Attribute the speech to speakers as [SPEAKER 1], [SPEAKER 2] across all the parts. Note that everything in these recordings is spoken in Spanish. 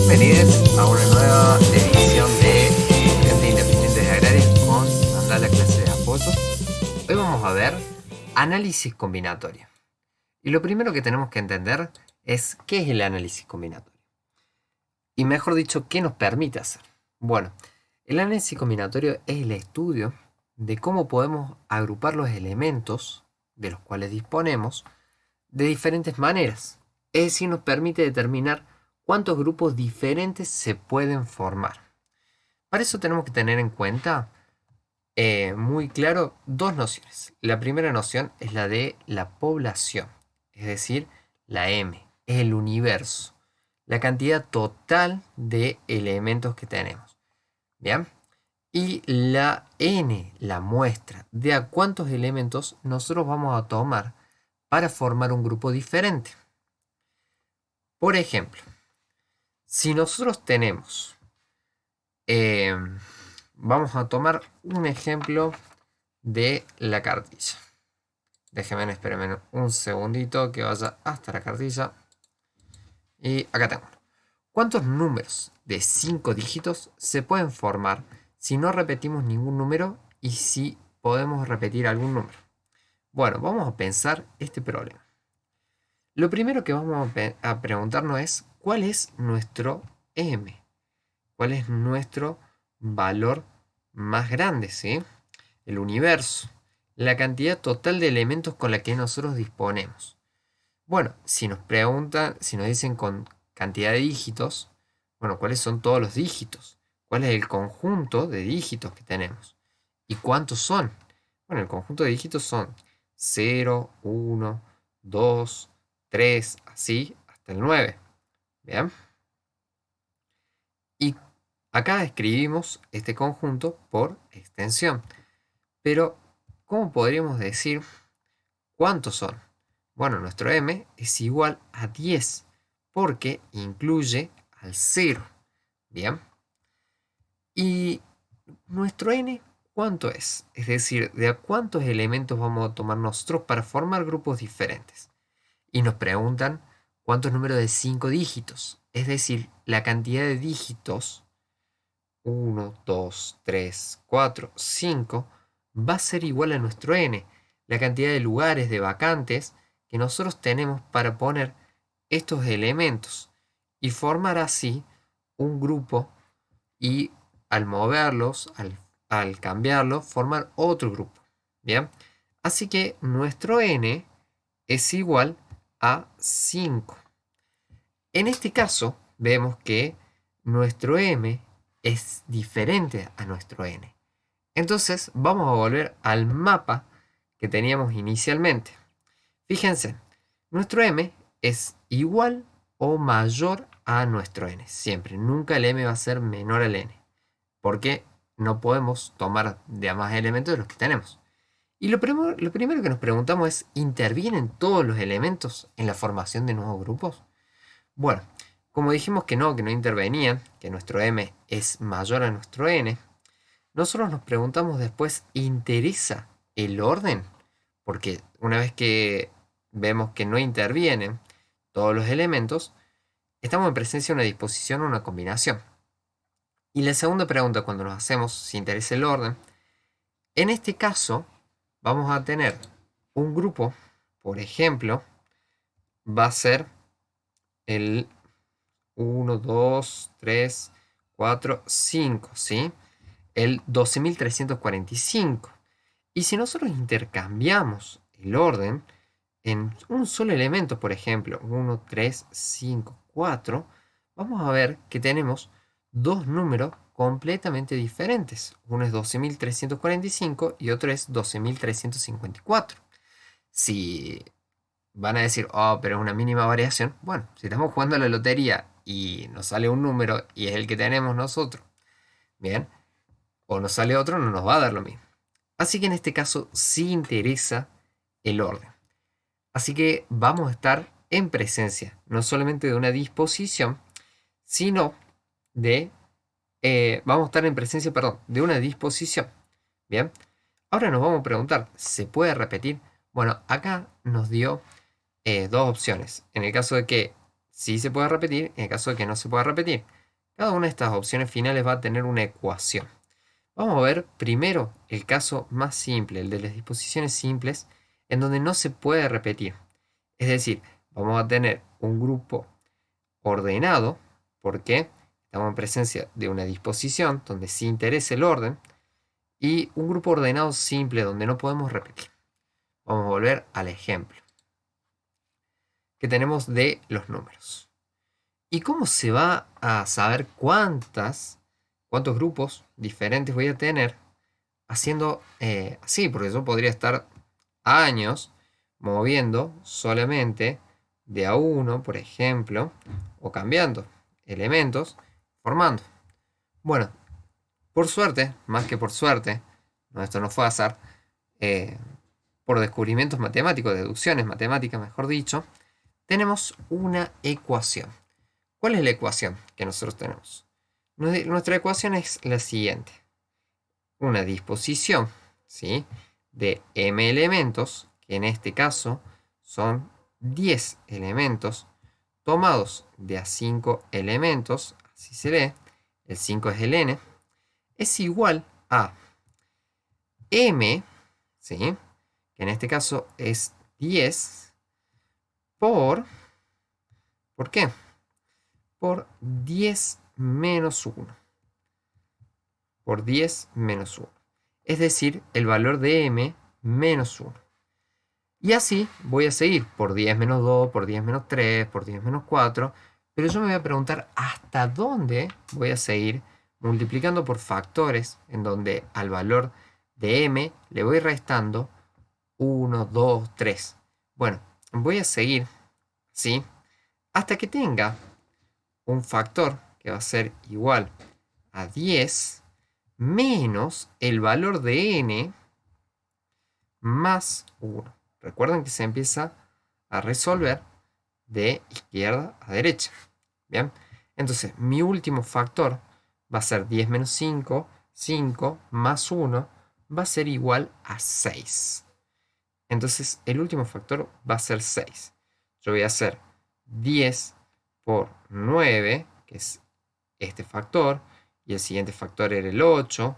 [SPEAKER 1] Bienvenidos a una nueva edición de Estudiantes Independientes Agrarios con Anda la clase de apoyo. Hoy vamos a ver análisis combinatorio. Y lo primero que tenemos que entender es qué es el análisis combinatorio. Y mejor dicho, qué nos permite hacer. Bueno, el análisis combinatorio es el estudio de cómo podemos agrupar los elementos de los cuales disponemos de diferentes maneras. Es decir, nos permite determinar cuántos grupos diferentes se pueden formar. Para eso tenemos que tener en cuenta muy claro dos nociones. La primera noción es la de la población, es decir, la M, es el universo, la cantidad total de elementos que tenemos. ¿Bien? Y la N, la muestra, de a cuántos elementos nosotros vamos a tomar para formar un grupo diferente. Por ejemplo, si nosotros tenemos, vamos a tomar un ejemplo de la cartilla. Déjenme, espérenme un segundito que vaya hasta la cartilla. Y acá tengo. ¿Cuántos números de 5 dígitos se pueden formar si no repetimos ningún número y si podemos repetir algún número? Bueno, vamos a pensar este problema. Lo primero que vamos a preguntarnos es ¿cuál es nuestro M? ¿Cuál es nuestro valor más grande? ¿Sí? El universo. La cantidad total de elementos con la que nosotros disponemos. Bueno, si nos preguntan, si nos dicen con cantidad de dígitos, bueno, ¿cuáles son todos los dígitos? ¿Cuál es el conjunto de dígitos que tenemos? ¿Y cuántos son? Bueno, el conjunto de dígitos son 0, 1, 2, 3, así hasta el 9. ¿Bien? Y acá escribimos este conjunto por extensión. Pero, ¿cómo podríamos decir cuántos son? Bueno, nuestro M es igual a 10 porque incluye al 0. ¿Bien? ¿Y nuestro N cuánto es? Es decir, ¿de a cuántos elementos vamos a tomar nosotros para formar grupos diferentes? Y nos preguntan cuántos números de 5 dígitos. Es decir, la cantidad de dígitos 1, 2, 3, 4, 5 va a ser igual a nuestro N. La cantidad de lugares, de vacantes que nosotros tenemos para poner estos elementos y formar así un grupo y al moverlos, al cambiarlos, formar otro grupo. ¿Bien? Así que nuestro N es igual a 5. En este caso, vemos que nuestro M es diferente a nuestro N. Entonces, vamos a volver al mapa que teníamos inicialmente. Fíjense, nuestro M es igual o mayor a nuestro N. Siempre, nunca el M va a ser menor al N. Porque no podemos tomar de más elementos de los que tenemos. Y lo primero que nos preguntamos es, ¿intervienen todos los elementos en la formación de nuevos grupos? Bueno, como dijimos que no intervenían, que nuestro M es mayor a nuestro N, nosotros nos preguntamos después, ¿interesa el orden? Porque una vez que vemos que no intervienen todos los elementos, estamos en presencia de una disposición o una combinación. Y la segunda pregunta, cuando nos hacemos si interesa el orden, en este caso vamos a tener un grupo, por ejemplo, va a ser el 1, 2, 3, 4, 5, ¿sí? El 12.345. Y si nosotros intercambiamos el orden en un solo elemento, por ejemplo, 1, 3, 5, 4, vamos a ver que tenemos dos números completamente diferentes. Uno es 12.345 y otro es 12.354. Si van a decir, oh, pero es una mínima variación. Bueno, si estamos jugando a la lotería y nos sale un número y es el que tenemos nosotros, bien, o nos sale otro, no nos va a dar lo mismo. Así que en este caso sí interesa el orden. Así que vamos a estar en presencia no solamente de una disposición, sino de, vamos a estar en presencia, perdón, de una disposición. Bien, ahora nos vamos a preguntar, ¿se puede repetir? Bueno, acá nos dio dos opciones. En el caso de que sí se pueda repetir, en el caso de que no se pueda repetir. Cada una de estas opciones finales va a tener una ecuación. Vamos a ver primero el caso más simple, el de las disposiciones simples, en donde no se puede repetir. Es decir, vamos a tener un grupo ordenado, porque estamos en presencia de una disposición donde sí interesa el orden, y un grupo ordenado simple donde no podemos repetir. Vamos a volver al ejemplo que tenemos de los números. ¿Y cómo se va a saber cuántos grupos diferentes voy a tener haciendo así? Porque yo podría estar años moviendo solamente de a uno, por ejemplo, o cambiando elementos, formando. Bueno, por suerte, más que por suerte, no, esto no fue azar, eh, por descubrimientos matemáticos, deducciones matemáticas, mejor dicho, tenemos una ecuación. ¿Cuál es la ecuación que nosotros tenemos? Nuestra ecuación es la siguiente. Una disposición, ¿sí?, de m elementos, que en este caso son 10 elementos, tomados de a 5 elementos, así se lee, el 5 es el n, es igual a m, ¿sí?, que en este caso es 10 ¿por qué? Por 10 menos 1. Por 10 menos 1. Es decir, el valor de m menos 1. Y así voy a seguir por 10 menos 2, por 10 menos 3, por 10 menos 4. Pero yo me voy a preguntar hasta dónde voy a seguir multiplicando por factores en donde al valor de m le voy restando 1, 2, 3. Bueno, voy a seguir, ¿sí?, hasta que tenga un factor que va a ser igual a 10 menos el valor de n más 1. Recuerden que se empieza a resolver de izquierda a derecha. Bien, entonces mi último factor va a ser 10 menos 5, 5 más 1 va a ser igual a 6. Entonces el último factor va a ser 6. Yo voy a hacer 10 por 9, que es este factor, y el siguiente factor era el 8,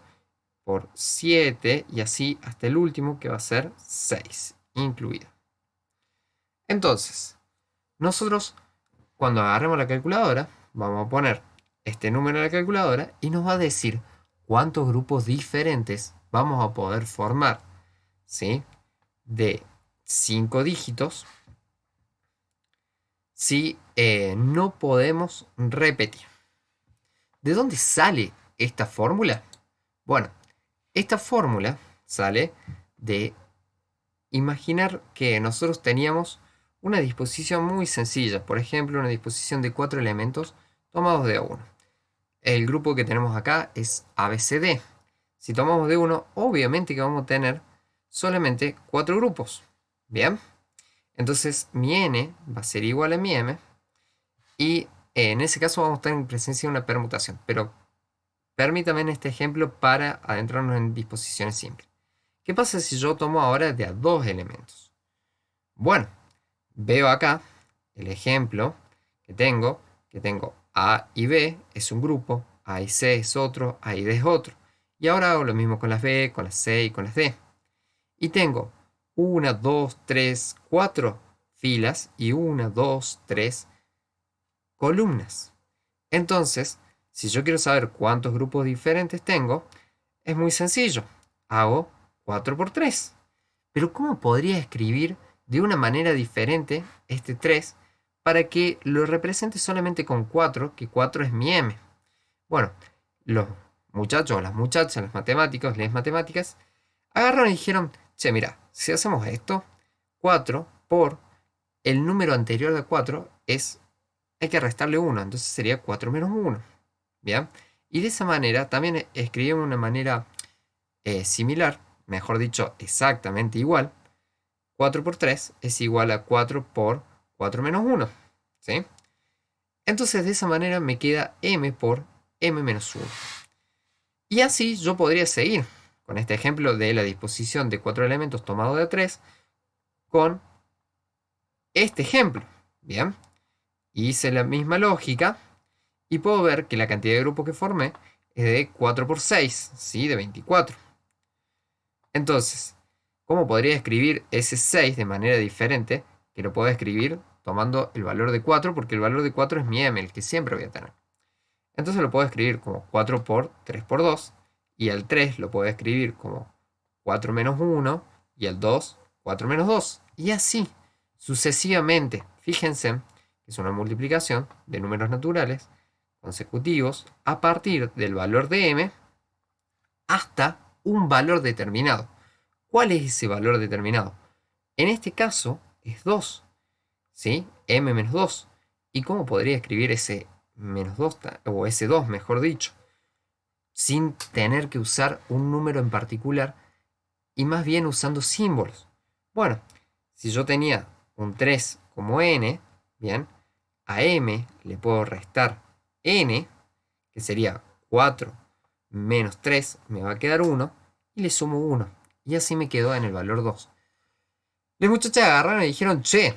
[SPEAKER 1] por 7, y así hasta el último, que va a ser 6, incluido. Entonces, nosotros, cuando agarremos la calculadora, vamos a poner este número en la calculadora y nos va a decir cuántos grupos diferentes vamos a poder formar, ¿sí?, de 5 dígitos si no podemos repetir. ¿De dónde sale esta fórmula? Bueno, esta fórmula sale de imaginar que nosotros teníamos una disposición muy sencilla. Por ejemplo, una disposición de 4 elementos tomados de a 1. El grupo que tenemos acá es ABCD. Si tomamos de 1, obviamente que vamos a tener solamente 4 grupos. Bien, entonces mi n va a ser igual a mi m. Y en ese caso vamos a estar en presencia de una permutación. Pero permítame en este ejemplo para adentrarnos en disposiciones simples. ¿Qué pasa si yo tomo ahora de a 2 elementos? Bueno, veo acá el ejemplo que tengo A y B es un grupo, A y C es otro, A y D es otro. Y ahora hago lo mismo con las B, con las C y con las D. Y tengo 1, 2, 3, 4 filas y 1, 2, 3 columnas. Entonces, si yo quiero saber cuántos grupos diferentes tengo, es muy sencillo. Hago 4 por 3. Pero ¿cómo podría escribir de una manera diferente este 3 para que lo represente solamente con 4, que 4 es mi m? Bueno, los muchachos, las muchachas, los matemáticos, las matemáticas, agarraron y dijeron, che, mira, si hacemos esto, 4 por el número anterior de 4 hay que restarle 1, entonces sería 4 menos 1. ¿Bien? Y de esa manera también escribimos de una manera similar, mejor dicho, exactamente igual. 4 por 3 es igual a 4 por 4 menos 1. ¿Sí? Entonces de esa manera me queda m por m menos 1. Y así yo podría seguir con este ejemplo de la disposición de 4 elementos tomado de 3 con este ejemplo. Bien, hice la misma lógica y puedo ver que la cantidad de grupos que formé es de 4 por 6, ¿sí? De 24. Entonces, ¿cómo podría escribir ese 6 de manera diferente? Que lo puedo escribir tomando el valor de 4, porque el valor de 4 es mi m, el que siempre voy a tener. Entonces lo puedo escribir como 4 por 3 por 2, y al 3 lo puedo escribir como 4 menos 1, y al 2, 4 menos 2. Y así, sucesivamente. Fíjense que es una multiplicación de números naturales consecutivos a partir del valor de m hasta un valor determinado. ¿Cuál es ese valor determinado? En este caso es 2, ¿sí? M menos 2. ¿Y cómo podría escribir ese menos 2, o ese 2, mejor dicho, sin tener que usar un número en particular y más bien usando símbolos? Bueno, si yo tenía un 3 como n, bien, a m le puedo restar n, que sería 4 menos 3, me va a quedar 1, y le sumo 1. Y así me quedo en el valor 2. Los muchachos agarraron y dijeron, che,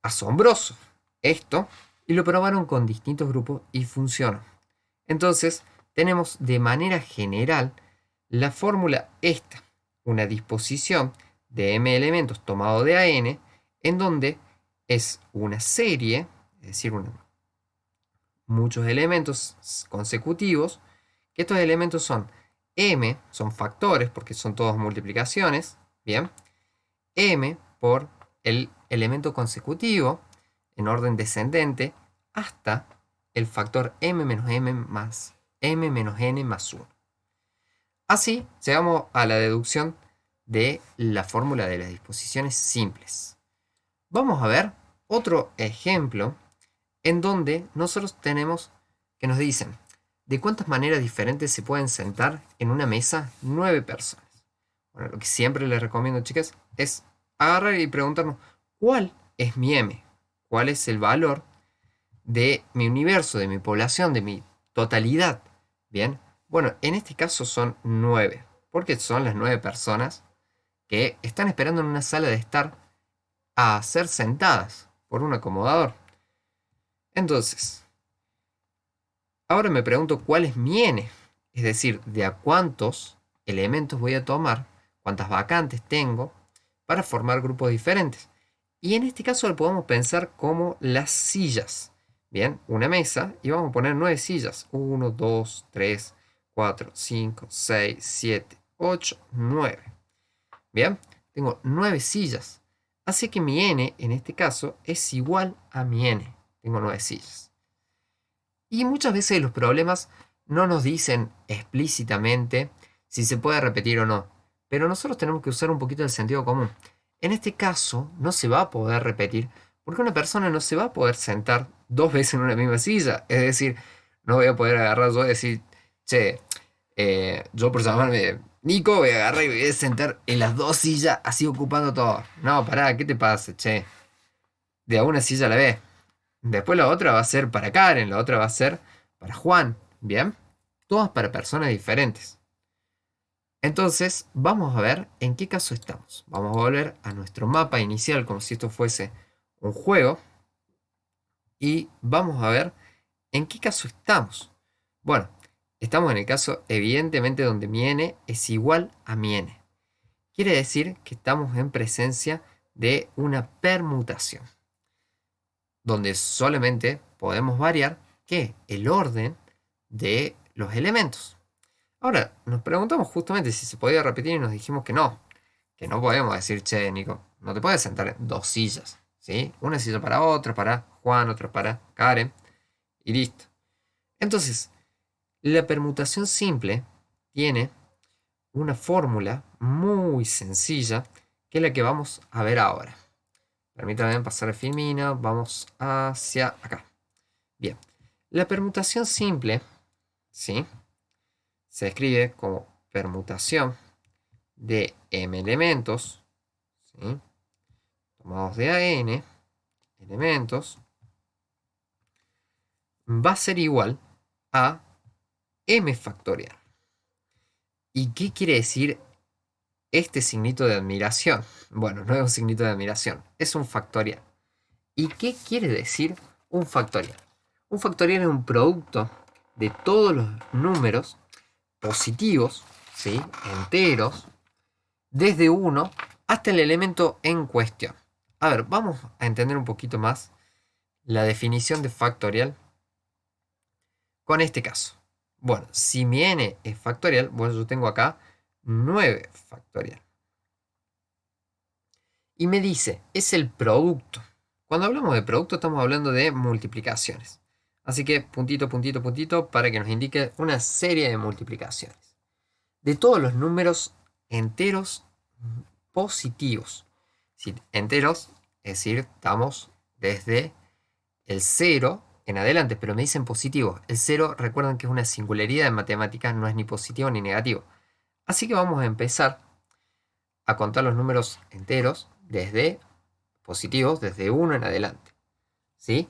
[SPEAKER 1] asombroso esto, y lo probaron con distintos grupos y funcionó. Entonces, tenemos de manera general la fórmula esta, una disposición de m elementos tomado de AN, en donde es una serie, es decir, muchos elementos consecutivos, que estos elementos son m, son factores, porque son todas multiplicaciones, ¿bien? M por el elemento consecutivo, en orden descendente, hasta el factor m menos m más m menos n más 1. Así llegamos a la deducción de la fórmula de las disposiciones simples. Vamos a ver otro ejemplo en donde nosotros tenemos que nos dicen de cuántas maneras diferentes se pueden sentar en una mesa 9 personas. Bueno, lo que siempre les recomiendo, chicas, es agarrar y preguntarnos cuál es mi m, cuál es el valor de mi universo, de mi población, de mi totalidad. Bien, bueno, en este caso son 9, porque son las 9 personas que están esperando en una sala de estar a ser sentadas por un acomodador. Entonces, ahora me pregunto cuál es mi n, es decir, de a cuántos elementos voy a tomar, cuántas vacantes tengo para formar grupos diferentes. Y en este caso lo podemos pensar como las sillas. Bien, una mesa y vamos a poner 9 sillas. 1, 2, 3, 4, 5, 6, 7, 8, 9. Bien, tengo 9 sillas. Así que mi n en este caso es igual a mi n. Tengo 9 sillas. Y muchas veces los problemas no nos dicen explícitamente si se puede repetir o no. Pero nosotros tenemos que usar un poquito el sentido común. En este caso no se va a poder repetir porque una persona no se va a poder sentar 2 veces en una misma silla. Es decir, no voy a poder agarrar yo y decir, che, yo por llamarme Nico voy a agarrar y voy a sentar en las 2 sillas así ocupando todo. No, pará, ¿qué te pasa, che? De a una silla a la vez. Después la otra va a ser para Karen, la otra va a ser para Juan. ¿Bien? Todas para personas diferentes. Entonces, vamos a ver en qué caso estamos. Vamos a volver a nuestro mapa inicial como si esto fuese un juego. Y vamos a ver en qué caso estamos. Bueno, estamos en el caso evidentemente donde mi n es igual a mi n. Quiere decir que estamos en presencia de una permutación, donde solamente podemos variar ¿qué? El orden de los elementos. Ahora, nos preguntamos justamente si se podía repetir y nos dijimos que no podemos decir, che, Nico, no te puedes sentar en 2 sillas, ¿sí? Una silla para otra, para Juan, otra para Karen, y listo. Entonces, la permutación simple tiene una fórmula muy sencilla, que es la que vamos a ver ahora. Permítanme pasar a Filmina, vamos hacia acá. Bien, la permutación simple, ¿sí? Se escribe como permutación de m elementos, ¿sí? Tomados de AN, elementos va a ser igual a m factorial. ¿Y qué quiere decir este signito de admiración? Bueno, no es un signito de admiración, es un factorial. ¿Y qué quiere decir un factorial? Un factorial es un producto de todos los números positivos, ¿sí? Enteros, desde 1 hasta el elemento en cuestión. A ver, vamos a entender un poquito más la definición de factorial con este caso. Bueno, si mi n es factorial, bueno, yo tengo acá 9 factorial. Y me dice, es el producto. Cuando hablamos de producto estamos hablando de multiplicaciones. Así que puntito, puntito, puntito para que nos indique una serie de multiplicaciones. De todos los números enteros positivos. Si enteros, es decir, estamos desde el 0 en adelante, pero me dicen positivos. El 0, recuerden que es una singularidad en matemáticas, no es ni positivo ni negativo. Así que vamos a empezar a contar los números enteros desde positivos, desde 1 en adelante. ¿Sí?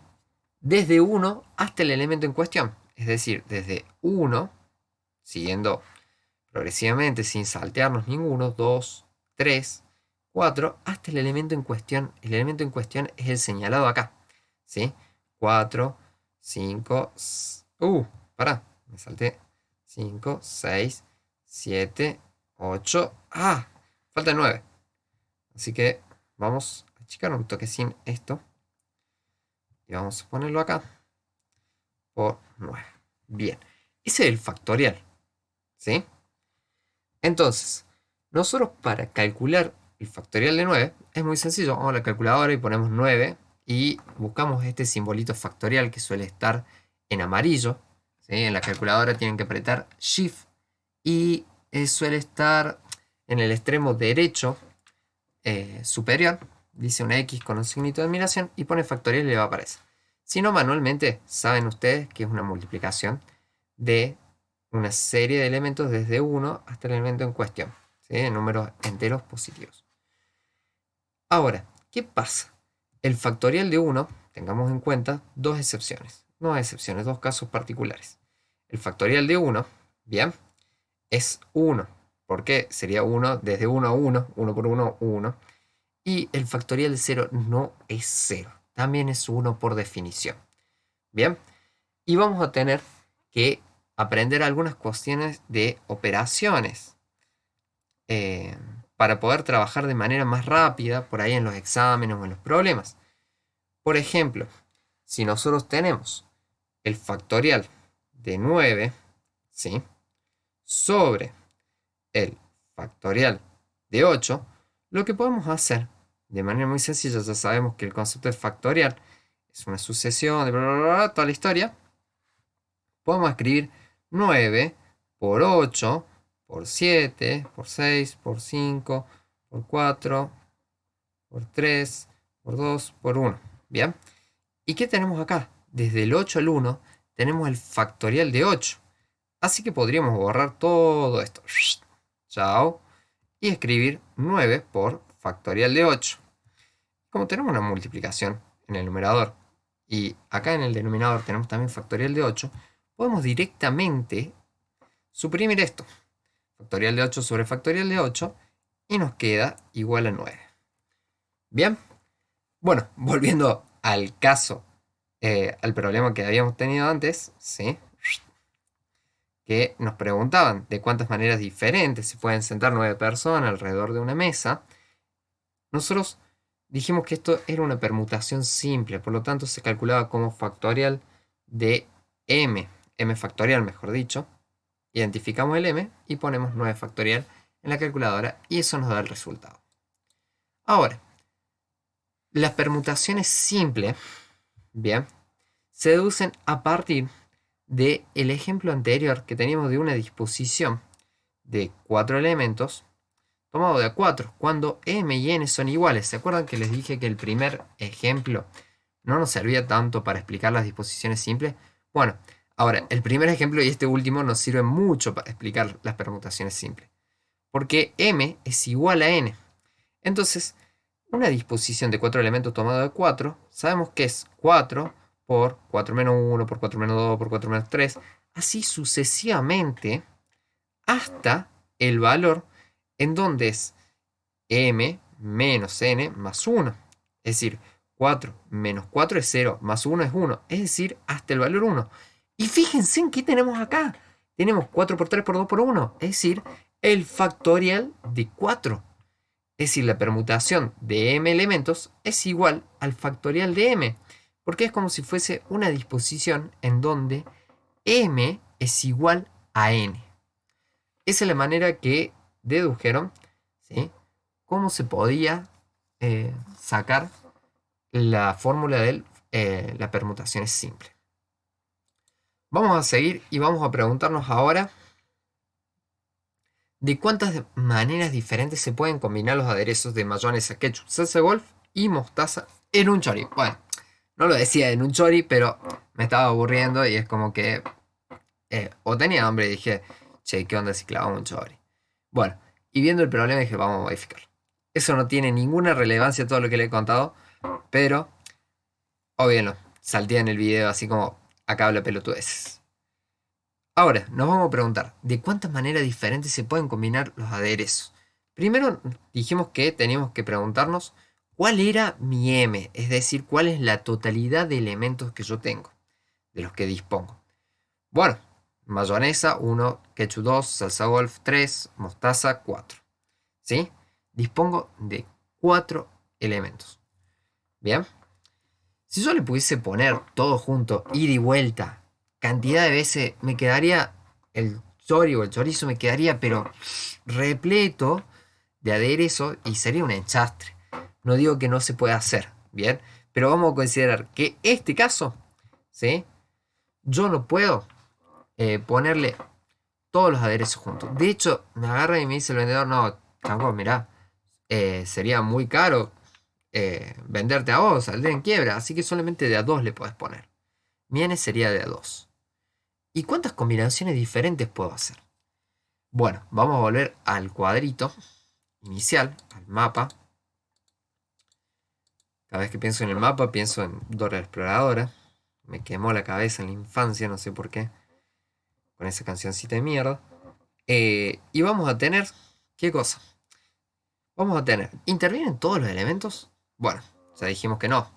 [SPEAKER 1] Desde 1 hasta el elemento en cuestión. Es decir, desde 1, siguiendo progresivamente sin saltearnos ninguno, 2, 3, 4, hasta el elemento en cuestión. El elemento en cuestión es el señalado acá. ¿Sí? 4, 5, pará, me salté. 5, 6, 7, 8, falta 9. Así que vamos a achicar un toquecín esto. Y vamos a ponerlo acá por 9. Bien, ese es el factorial. ¿Sí? Entonces, nosotros para calcular el factorial de 9 es muy sencillo. Vamos a la calculadora y ponemos 9 y buscamos este simbolito factorial que suele estar en amarillo. ¿Sí? En la calculadora tienen que apretar Shift y suele estar en el extremo derecho superior. Dice una X con un signito de admiración y pone factorial y le va a aparecer. Si no, manualmente saben ustedes que es una multiplicación de una serie de elementos desde 1 hasta el elemento en cuestión, ¿sí? En números enteros positivos. Ahora, ¿qué pasa? El factorial de 1, tengamos en cuenta dos excepciones. No excepciones, dos casos particulares. El factorial de 1, bien, es 1. ¿Por qué? Sería 1 desde 1 a 1, 1 por 1, 1. Y el factorial de 0 no es 0. También es 1 por definición. Bien, y vamos a tener que aprender algunas cuestiones de operaciones para poder trabajar de manera más rápida por ahí en los exámenes o en los problemas. Por ejemplo, si nosotros tenemos el factorial de 9, ¿sí? Sobre el factorial de 8, lo que podemos hacer de manera muy sencilla, ya sabemos que el concepto de factorial es una sucesión de bla, bla, bla, toda la historia. Podemos escribir 9 por 8, por 7, por 6, por 5, por 4, por 3, por 2, por 1. ¿Bien? ¿Y qué tenemos acá? Desde el 8 al 1 tenemos el factorial de 8. Así que podríamos borrar todo esto. Chao. Y escribir 9 por factorial de 8. Como tenemos una multiplicación en el numerador y acá en el denominador tenemos también factorial de 8, podemos directamente suprimir esto. Factorial de 8 sobre factorial de 8 y nos queda igual a 9. Bien. Bueno, volviendo al caso, al problema que habíamos tenido antes, ¿sí? Que nos preguntaban de cuántas maneras diferentes se pueden sentar 9 personas alrededor de una mesa. Nosotros dijimos que esto era una permutación simple, por lo tanto se calculaba como factorial de m factorial mejor dicho. Identificamos el m y ponemos 9 factorial en la calculadora y eso nos da el resultado. Ahora, las permutaciones simples, bien, se deducen a partir del ejemplo anterior que teníamos de una disposición de 4 elementos tomado de a 4, cuando m y n son iguales. ¿Se acuerdan que les dije que el primer ejemplo no nos servía tanto para explicar las disposiciones simples? Bueno, ahora, el primer ejemplo y este último nos sirven mucho para explicar las permutaciones simples. Porque m es igual a n. Entonces, Una disposición de 4 elementos tomado de 4, sabemos que es 4 por 4 menos 1, por 4 menos 2, por 4 menos 3, así sucesivamente hasta el valor en donde es m menos n más 1. Es decir, 4 menos 4 es 0, más 1 es 1. Es decir, hasta el valor 1. Y fíjense en qué tenemos acá. Tenemos 4 por 3 por 2 por 1. Es decir, el factorial de 4. Es decir, la permutación de m elementos es igual al factorial de m. Porque es como si fuese una disposición en donde m es igual a n. Esa es la manera que dedujeron, ¿sí?, cómo se podía sacar la fórmula de la permutación es simple. Vamos a seguir y vamos a preguntarnos ahora de cuántas maneras diferentes se pueden combinar los aderezos de mayonesa, ketchup, salsa golf y mostaza en un chori. Bueno, no lo decía en un chori, pero me estaba aburriendo y es como que o tenía hambre y dije, che, ¿qué onda si clavamos un chori? Bueno, y viendo el problema dije, vamos a modificarlo. Eso no tiene ninguna relevancia a todo lo que le he contado, pero, obvio, salté en el video así como, acá habla pelotudeces. Ahora, nos vamos a preguntar, ¿de cuántas maneras diferentes se pueden combinar los aderezos? Primero dijimos que teníamos que preguntarnos cuál era mi M, es decir, cuál es la totalidad de elementos que yo tengo, de los que dispongo. Bueno, mayonesa 1, ketchup 2, salsa golf 3, mostaza 4. ¿Sí? Dispongo de 4 elementos. Bien. Si yo le pudiese poner todo junto, ida y vuelta, cantidad de veces, me quedaría el chori o el chorizo, me quedaría pero repleto de aderezo y sería un enchastre. No digo que no se pueda hacer, ¿bien? Pero vamos a considerar que este caso, ¿sí?, yo no puedo ponerle todos los aderezos juntos. De hecho, me agarra y me dice el vendedor, no, chango, mirá, sería muy caro venderte a vos, saldría en quiebra, así que solamente de a dos le podés poner. Mi n sería de a 2. ¿Y cuántas combinaciones diferentes puedo hacer? Bueno, vamos a volver al cuadrito inicial, al mapa. Cada vez que pienso en el mapa, pienso en Dora la Exploradora. Me quemó la cabeza en la infancia, no sé por qué, con esa cancioncita de mierda. Y vamos a tener, ¿qué cosa? Vamos a tener, ¿intervienen todos los elementos? Bueno, ya dijimos que no,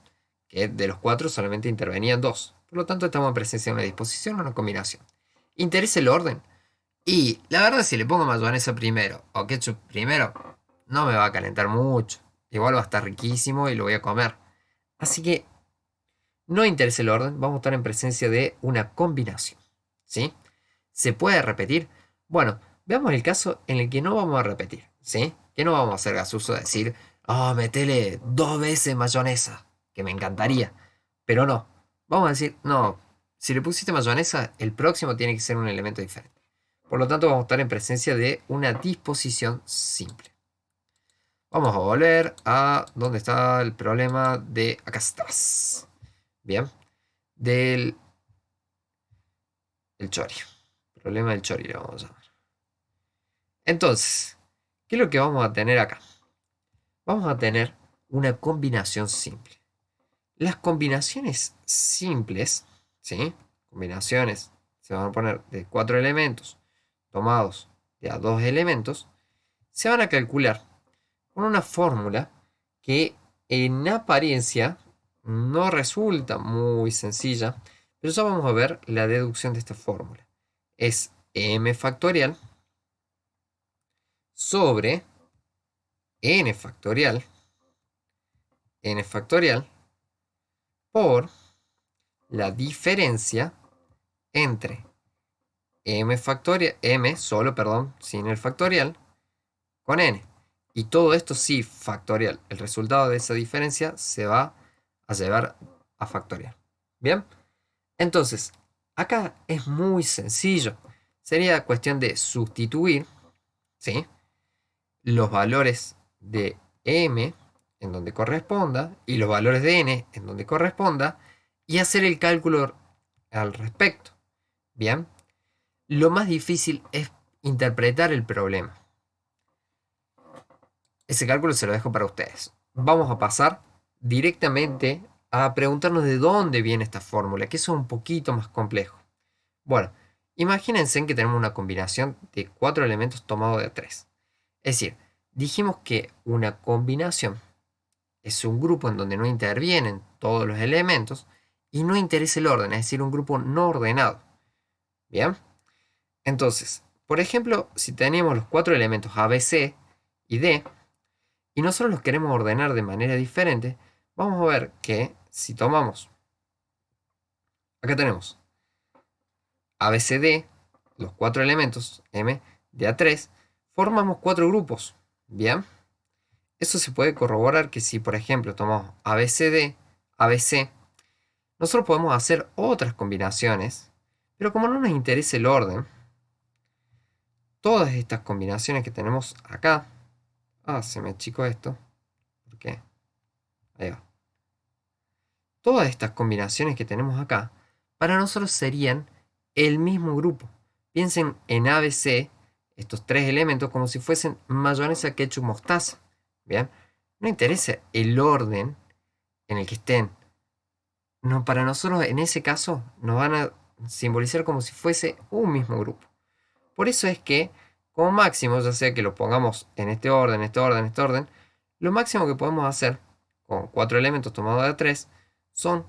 [SPEAKER 1] que de los 4 solamente intervenían 2. Por lo tanto, estamos en presencia de una disposición o una combinación. ¿Interesa el orden? Y la verdad, si le pongo mayonesa primero o ketchup primero, no me va a calentar mucho. Igual va a estar riquísimo y lo voy a comer. Así que no interesa el orden, vamos a estar en presencia de una combinación. ¿Sí? ¿Se puede repetir? Bueno, veamos el caso en el que no vamos a repetir. ¿Sí? Que no vamos a hacer gasuso de decir, oh, metele 2 veces mayonesa, que me encantaría. Pero no, vamos a decir, no, si le pusiste mayonesa, el próximo tiene que ser un elemento diferente. Por lo tanto, vamos a estar en presencia de una disposición simple. Vamos a volver a donde está el problema de... Acá estás. Bien. Del el chori. Problema del chori le vamos a llamar. Entonces, ¿qué es lo que vamos a tener acá? Vamos a tener una combinación simple. Las combinaciones simples, ¿sí? Combinaciones se van a poner de 4 elementos tomados de a 2 elementos, se van a calcular con una fórmula que en apariencia no resulta muy sencilla, pero ya vamos a ver la deducción de esta fórmula. Es m factorial sobre n factorial por la diferencia entre m factorial, m solo, perdón, sin el factorial, con n. Y todo esto sí factorial. El resultado de esa diferencia se va a llevar a factorial. Bien, entonces, acá es muy sencillo. Sería cuestión de sustituir, ¿sí?, los valores de m en donde corresponda y los valores de n en donde corresponda y hacer el cálculo al respecto. Bien, lo más difícil es interpretar el problema. Ese cálculo se lo dejo para ustedes. vamos a pasar directamente a preguntarnos de dónde viene esta fórmula, que eso es un poquito más complejo. Bueno, imagínense que tenemos una combinación de 4 elementos tomados de 3. Es decir, dijimos que una combinación es un grupo en donde no intervienen todos los elementos y no interesa el orden, es decir, un grupo no ordenado. ¿Bien? Entonces, por ejemplo, si tenemos los 4 elementos A, B, C y D, y nosotros los queremos ordenar de manera diferente, vamos a ver que si tomamos, acá tenemos A, B, C, D, los 4 elementos M de A3, formamos 4 grupos. ¿Bien? Eso se puede corroborar que si, por ejemplo, tomamos A, B, C, D, A, B, C, nosotros podemos hacer otras combinaciones, pero como no nos interesa el orden, todas estas combinaciones que tenemos acá, se me achicó esto, ¿por qué? Ahí va. Todas estas combinaciones que tenemos acá, para nosotros serían el mismo grupo. Piensen en ABC, estos 3 elementos, como si fuesen mayonesa, ketchup, mostaza. ¿Bien? No interesa el orden en el que estén. No, para nosotros, en ese caso, nos van a simbolizar como si fuese un mismo grupo. Por eso es que, como máximo, ya sea que lo pongamos en este orden, este orden, este orden, lo máximo que podemos hacer con 4 elementos tomados de 3 son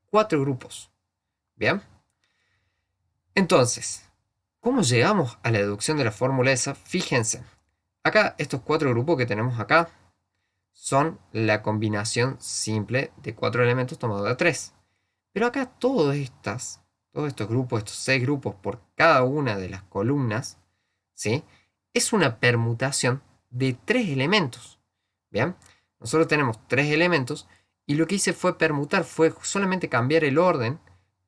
[SPEAKER 1] 4 grupos. ¿Bien? Entonces, ¿cómo llegamos a la deducción de la fórmula esa? Fíjense, acá estos 4 grupos que tenemos acá son la combinación simple de 4 elementos tomados de 3. Pero acá todos estos grupos, estos 6 grupos por cada una de las columnas, ¿sí? Es una permutación de 3 elementos. ¿Bien? Nosotros tenemos 3 elementos y lo que hice fue permutar, fue solamente cambiar el orden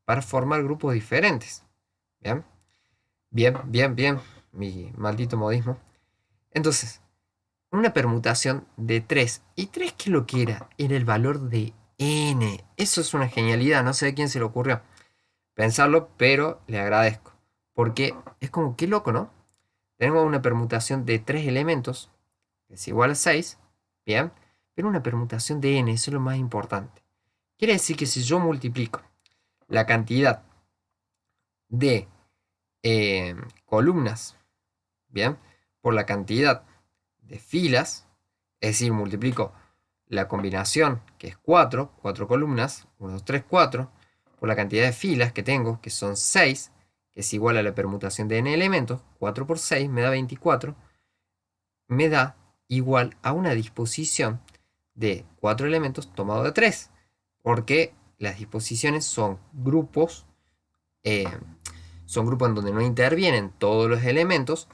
[SPEAKER 1] para formar grupos diferentes. ¿Bien? Bien, bien, bien, mi maldito modismo. Entonces, una permutación de 3. ¿Y 3 qué es lo que era? Era el valor de n. Eso es una genialidad, no sé de quién se le ocurrió pensarlo, pero le agradezco. Porque es como, qué loco, ¿no? Tenemos una permutación de 3 elementos, que es igual a 6, bien, pero una permutación de n, eso es lo más importante. Quiere decir que si yo multiplico la cantidad de columnas, bien, por la cantidad de filas, es decir, multiplico la combinación, que es 4 columnas, 1, 2, 3, 4, por la cantidad de filas que tengo, que son 6, que es igual a la permutación de n elementos, 4 por 6 me da 24, me da igual a una disposición de 4 elementos tomado de 3, porque las disposiciones eh, son grupos en donde no intervienen todos los elementos,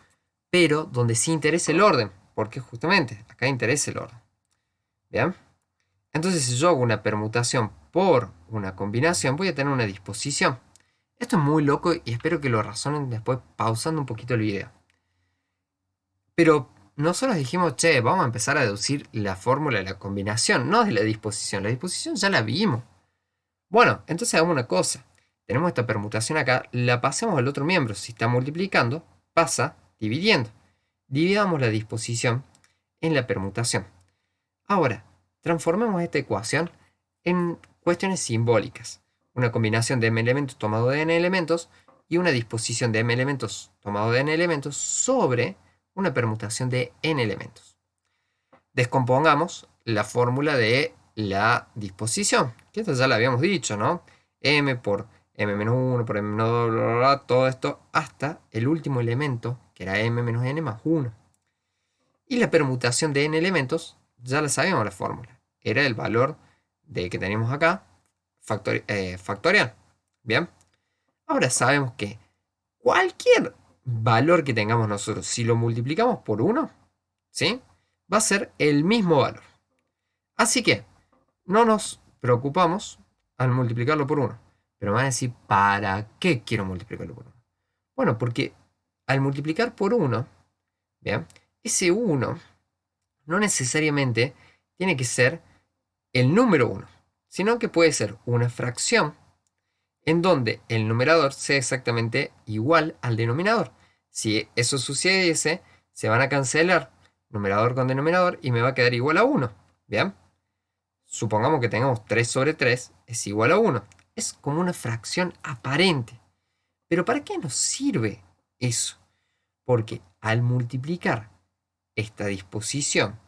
[SPEAKER 1] pero donde sí interesa el orden, porque justamente acá interesa el orden. ¿Bien? Entonces, si yo hago una permutación por una combinación, voy a tener una disposición. Esto es muy loco y espero que lo razonen después pausando un poquito el video. Pero nosotros dijimos, che, vamos a empezar a deducir la fórmula de la combinación, no de la disposición. La disposición ya la vimos. Bueno, entonces hagamos una cosa. Tenemos esta permutación acá, la pasemos al otro miembro. Si está multiplicando, pasa dividiendo. Dividamos la disposición en la permutación. Ahora, transformemos esta ecuación en cuestiones simbólicas. Una combinación de m elementos tomado de n elementos y una disposición de m elementos tomado de n elementos sobre una permutación de n elementos. Descompongamos la fórmula de la disposición, que esto ya lo habíamos dicho, ¿no? M por m-1 por m-2, bla, bla, bla, todo esto hasta el último elemento, que era m menos n más 1. Y la permutación de n elementos, ya la sabíamos la fórmula. Era el valor de que tenemos acá, factorial. Bien. Ahora sabemos que cualquier valor que tengamos nosotros, si lo multiplicamos por 1, ¿sí? Va a ser el mismo valor. Así que no nos preocupamos al multiplicarlo por 1. Pero me van a decir, ¿para qué quiero multiplicarlo por 1? Bueno, porque al multiplicar por 1, ¿bien? Ese 1 no necesariamente tiene que ser el número 1, sino que puede ser una fracción en donde el numerador sea exactamente igual al denominador. Si eso sucediese, se van a cancelar numerador con denominador y me va a quedar igual a 1. ¿Bien? supongamos que tengamos 3 sobre 3 es igual a 1. Es como una fracción aparente. Pero ¿para qué nos sirve eso? Porque al multiplicar esta disposición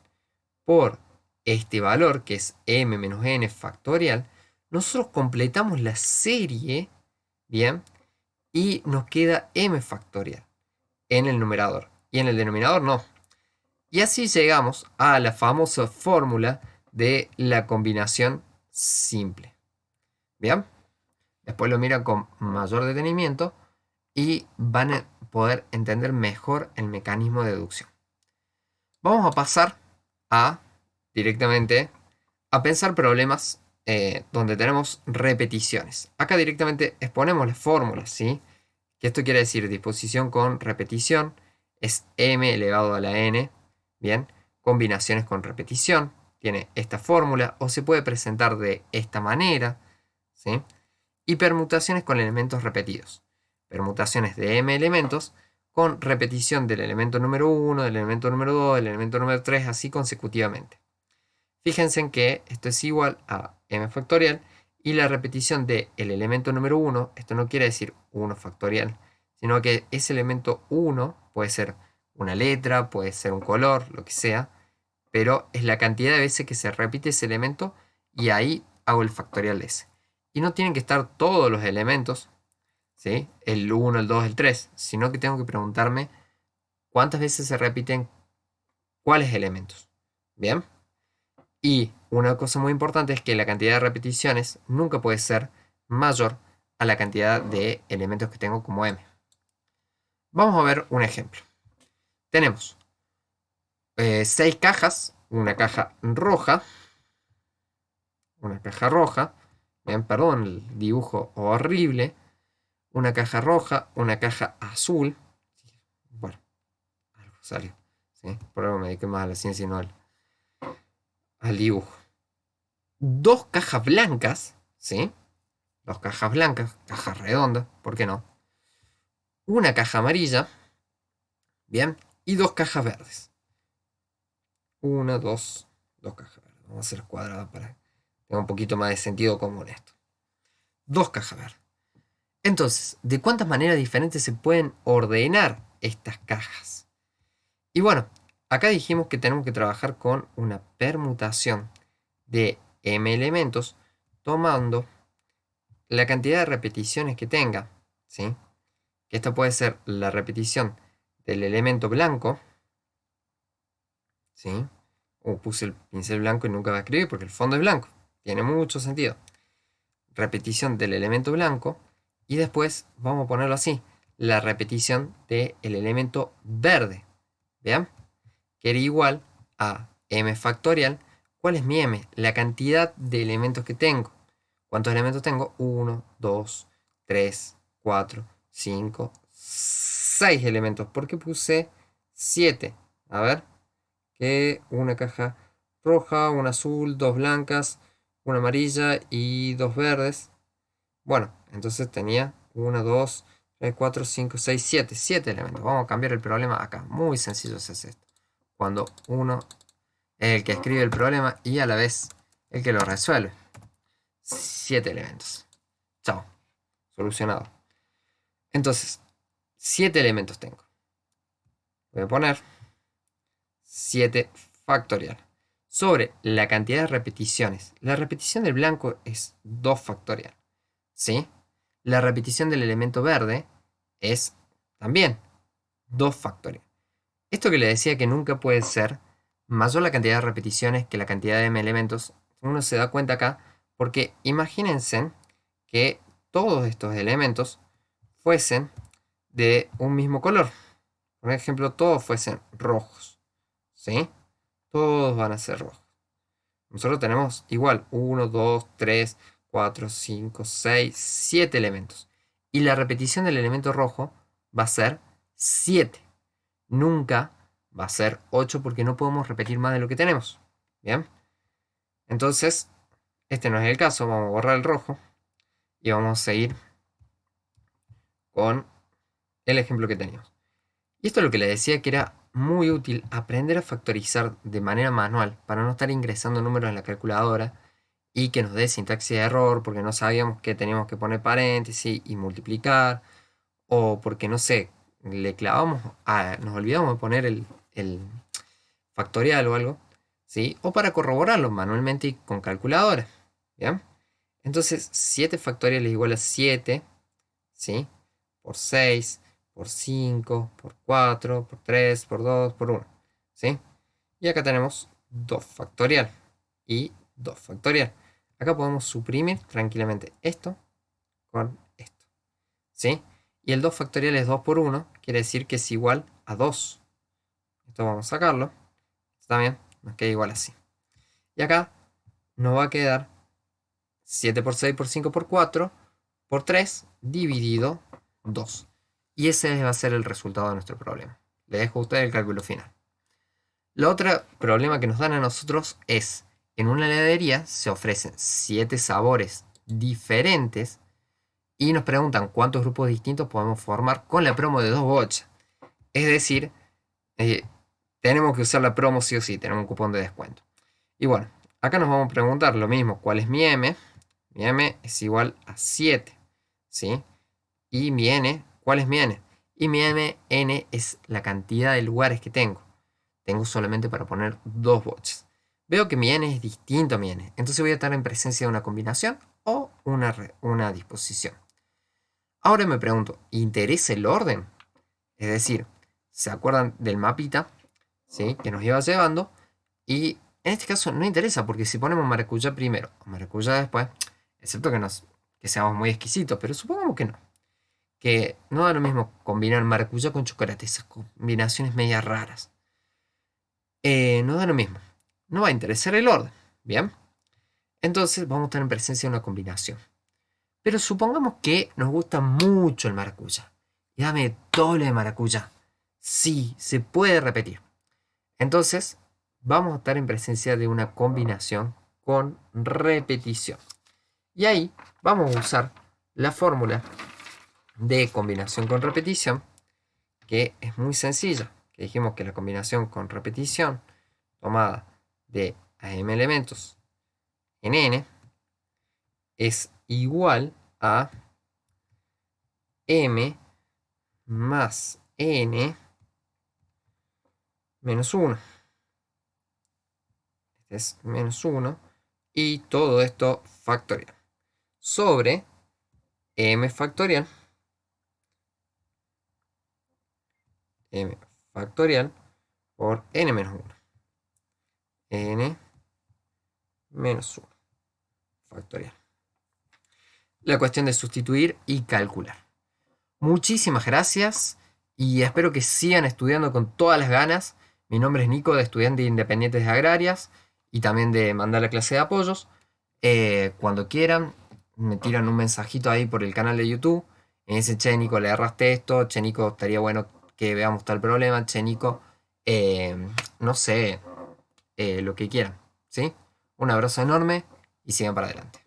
[SPEAKER 1] por este valor, que es m menos n factorial, nosotros completamos la serie, ¿bien? Y nos queda m factorial en el numerador. Y en el denominador no. Y así llegamos a la famosa fórmula de la combinación simple. ¿Bien? Después lo miran con mayor detenimiento y van a poder entender mejor el mecanismo de deducción. Vamos a pasar a directamente a pensar problemas donde tenemos repeticiones. Acá directamente exponemos las fórmulas, ¿sí? Que esto quiere decir disposición con repetición es m elevado a la n, ¿bien? Combinaciones con repetición tiene esta fórmula o se puede presentar de esta manera, ¿sí? Y permutaciones con elementos repetidos. Permutaciones de m elementos con repetición del elemento número 1, del elemento número 2, del elemento número 3, así consecutivamente. Fíjense en que esto es igual a m factorial y la repetición del elemento número 1, esto no quiere decir 1 factorial, sino que ese elemento 1 puede ser una letra, puede ser un color, lo que sea, pero es la cantidad de veces que se repite ese elemento y ahí hago el factorial de ese. Y no tienen que estar todos los elementos, ¿sí? El 1, el 2, el 3, sino que tengo que preguntarme cuántas veces se repiten cuáles elementos. ¿Bien? Y una cosa muy importante es que la cantidad de repeticiones nunca puede ser mayor a la cantidad de elementos que tengo como m. Vamos a ver un ejemplo. Tenemos 6 cajas, una caja roja, bien, perdón el dibujo horrible, una caja roja, una caja azul, bueno, algo salió, ¿sí? Por algo me dediqué más a la ciencia y no al dibujo. 2 cajas blancas, ¿sí? 2 cajas blancas, cajas redondas, ¿por qué no? Una caja amarilla, bien, y 2 cajas verdes. Una, dos cajas verdes. Vamos a hacer cuadrada para que tenga un poquito más de sentido común esto. 2 cajas verdes. Entonces, ¿de cuántas maneras diferentes se pueden ordenar estas cajas? Y bueno, acá dijimos que tenemos que trabajar con una permutación de m elementos tomando la cantidad de repeticiones que tenga, ¿sí? Que esta puede ser la repetición del elemento blanco, ¿sí? Puse el pincel blanco y nunca va a escribir porque el fondo es blanco. Tiene mucho sentido. Repetición del elemento blanco y después vamos a ponerlo así, la repetición del elemento verde. ¿Vean? Que era igual a m factorial. ¿Cuál es mi m? La cantidad de elementos que tengo. ¿Cuántos elementos tengo? 1, 2, 3, 4, 5, 6 elementos. ¿Por qué puse 7? A ver, que una caja roja, una azul, 2 blancas, una amarilla y 2 verdes. Bueno, entonces tenía 1, 2, 3, 4, 5, 6, 7. 7 elementos. Vamos a cambiar el problema acá. Muy sencillo se hace esto. Cuando uno es el que escribe el problema y a la vez el que lo resuelve. 7 elementos. Chao. Solucionado. Entonces, 7 elementos tengo. Voy a poner 7 factorial. Sobre la cantidad de repeticiones. La repetición del blanco es 2 factorial. ¿Sí? La repetición del elemento verde es también 2 factorial. Esto que le decía que nunca puede ser mayor la cantidad de repeticiones que la cantidad de m elementos, uno se da cuenta acá, porque imagínense que todos estos elementos fuesen de un mismo color. Por ejemplo, todos fuesen rojos. ¿Sí? Todos van a ser rojos. Nosotros tenemos igual 1, 2, 3, 4, 5, 6, 7 elementos. Y la repetición del elemento rojo va a ser 7. Nunca va a ser 8 porque no podemos repetir más de lo que tenemos. ¿Bien? Entonces, este no es el caso. Vamos a borrar el rojo y vamos a seguir con el ejemplo que teníamos. Y esto es lo que le decía que era muy útil aprender a factorizar de manera manual para no estar ingresando números en la calculadora y que nos dé sintaxis de error porque no sabíamos que teníamos que poner paréntesis y multiplicar, o porque no sé, nos olvidamos de poner el factorial o algo, ¿sí? O para corroborarlo manualmente y con calculadora, ¿bien? Entonces 7 factorial es igual a 7, ¿sí? Por 6, por 5, por 4, por 3, por 2, por 1, ¿sí? Y acá tenemos 2 factorial y 2 factorial. Acá podemos suprimir tranquilamente esto con esto, ¿sí? Y el 2 factorial es 2 por 1, quiere decir que es igual a 2. Esto vamos a sacarlo. Está bien, nos queda igual así. Y acá nos va a quedar 7 por 6 por 5 por 4 por 3 dividido 2. Y ese va a ser el resultado de nuestro problema. Le dejo a usted el cálculo final. El otro problema que nos dan a nosotros es, en una heladería se ofrecen 7 sabores diferentes y nos preguntan cuántos grupos distintos podemos formar con la promo de 2 bochas. Es decir, eh, tenemos que usar la promo sí o sí, tenemos un cupón de descuento. Y bueno, acá nos vamos a preguntar lo mismo, ¿cuál es mi M? Mi M es igual a 7, ¿sí? Y mi N, ¿cuál es mi N? Y mi N es la cantidad de lugares que tengo. Tengo solamente para poner 2 boches. Veo que mi N es distinto a mi N, entonces voy a estar en presencia de una combinación o una disposición. Ahora me pregunto, ¿interesa el orden? Es decir, ¿se acuerdan del mapita? ¿Sí? Que nos iba llevando. Y en este caso no interesa, porque si ponemos maracuyá primero o maracuyá después, excepto que seamos muy exquisitos, pero supongamos que no. Que no da lo mismo combinar maracuyá con chocolate, esas combinaciones medias raras. No da lo mismo. No va a interesar el orden. Bien. Entonces vamos a estar en presencia de una combinación. Pero supongamos que nos gusta mucho el maracuyá. Y dame doble de maracuyá. Sí, se puede repetir. Entonces, vamos a estar en presencia de una combinación con repetición. Y ahí vamos a usar la fórmula de combinación con repetición, que es muy sencilla. Que dijimos que la combinación con repetición tomada de m elementos en n es igual a m más n menos 1. Este es menos 1. Y todo esto factorial. Sobre m factorial. M factorial por n menos 1. N menos 1 factorial. La cuestión de sustituir y calcular. Muchísimas gracias y espero que sigan estudiando con todas las ganas. Mi nombre es Nico, de Estudiantes Independientes de Agrarias y también de mandar la clase de apoyos. Cuando quieran, me tiran un mensajito ahí por el canal de YouTube. Me dicen, che, Nico, le erraste esto. Che, Nico, estaría bueno que veamos tal problema. Che, Nico, no sé, lo que quieran. ¿Sí? Un abrazo enorme y sigan para adelante.